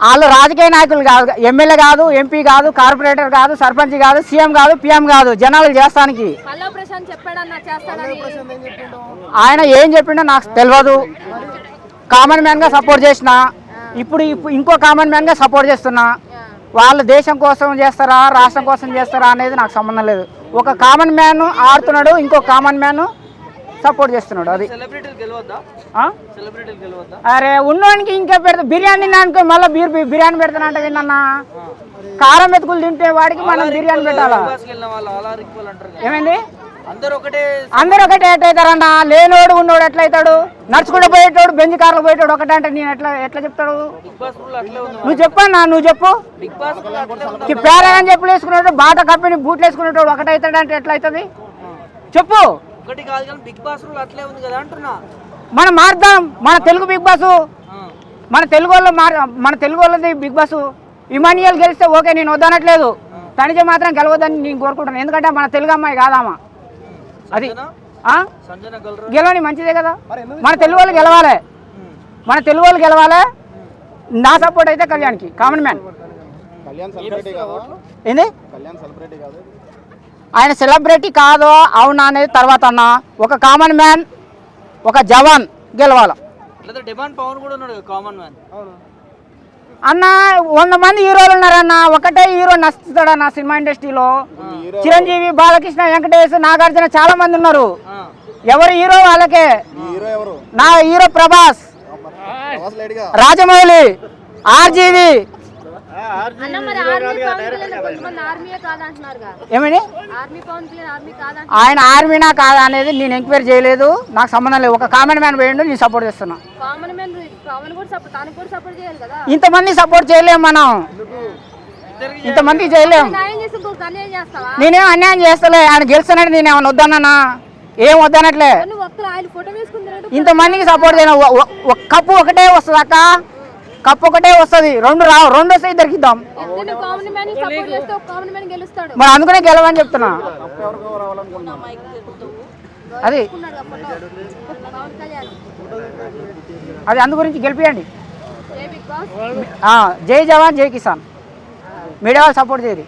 వాళ్ళు రాజకీయ నాయకులు కాదు, ఎమ్మెల్యే కాదు, ఎంపీ కాదు, కార్పొరేటర్ కాదు, సర్పంచ్ కాదు, సీఎం కాదు, పిఎం కాదు, జనాలు చేస్తానికి. ఆయన ఏం చెప్పిండో నాకు తెలియదు. కామన్ మ్యాన్ గా సపోర్ట్ చేసిన, ఇప్పుడు ఇంకో కామన్ మ్యాన్ గా సపోర్ట్ చేస్తున్నా. వాళ్ళు దేశం కోసం చేస్తారా, రాష్ట్రం కోసం చేస్తారా అనేది నాకు సంబంధం లేదు. ఒక కామన్ మ్యాన్ ఆడుతున్నాడు, ఇంకో కామన్ మ్యాన్ సపోర్ట్ చేస్తున్నాడు. అది అరే ఉన్నోనికి ఇంకా పెడతా బిర్యానీ అనుకో, మళ్ళీ బిర్యానీ పెడతానంటే విన్నా. కారం మెతుకులు తింటే వాడికి మనం బిర్యానీ పెట్టాలా? ఏమైంది? అందరూ ఒకటే ఎట్లయితారన్న? లేనోడు ఉన్నోడు ఎట్లయితాడు? నడుచుకుంటూ పోయేటోడు, బెంజ్ కార్లో పోయేటోడు ఒకటే అంటే నేను ఎట్లా చెప్తాడు? నువ్వు చెప్పన్నా, నువ్వు చెప్పు. పేరని చెప్పులు వేసుకునేటోడు, బాట కప్పిని బూట్లు వేసుకునేటోడు ఒకటే అవుతాడు అంటే ఎట్లా అవుతుంది చెప్పు? మనం మారుదాం. మన తెలుగు బిగ్ బాస్, మన తెలుగు వాళ్ళది బిగ్ బాస్. ఇమానియల్ గెలిస్తే ఓకే, నేను వద్దనట్లేదు. తనిజ మాత్రం గెలవద్దని నేను కోరుకుంటాను. ఎందుకంటే మన తెలుగు అమ్మాయి కాదామా? అది గెలవని మంచిదే కదా. మన తెలుగు వాళ్ళు గెలవాలి, మన తెలుగు వాళ్ళు గెలవాలి. నా సపోర్ట్ అయితే కళ్యాణ్కి, కామన్ మ్యాన్. ఏంది ఆయన సెలబ్రిటీ కాదో అవునా అనేది తర్వాత అన్న. ఒక కామన్ మ్యాన్, ఒక జవాన్ గెలవాలి అన్న. 100 మంది హీరోలు ఉన్నారన్న, ఒకటే హీరో నచ్చుతాడన్న సినిమా ఇండస్ట్రీలో. చిరంజీవి, బాలకృష్ణ, వెంకటేష్, నాగార్జున చాలా మంది ఉన్నారు. ఎవరు హీరో వాళ్ళకే. నా హీరో ప్రభాస్, రాజమౌళి, ఆర్జీవి. ఏమని ఆయన ఆర్మీనా కాదా అనేది నేను ఎంక్వైరీ చేయలేదు, నాకు సంబంధం లేదు. ఒక కామన్ మ్యాన్ పోయిండు, నేను సపోర్ట్ చేస్తున్నా. ఇంతమంది సపోర్ట్ చేయలేము మనం, ఇంతమందికి చేయలేము. నేనేం అన్యాయం చేస్తలే. ఆయన గెలుస్తానంటే నేను ఏమన్నా వద్దన్నా? ఏం వద్దనట్లే. ఇంతమందికి సపోర్ట్ చేయను. కప్పు ఒకటే వస్తుంది అక్క, కప్పు ఒకటే వస్తుంది. రెండు వస్తే ఇద్దరికి ఇద్దాం. మరి అందుకనే గెలవని చెప్తున్నా. అది అందు గురించి గెలిపియండి. జై జవాన్ జై కిసాన్. మీడియా వాళ్ళు సపోర్ట్ చేయరు.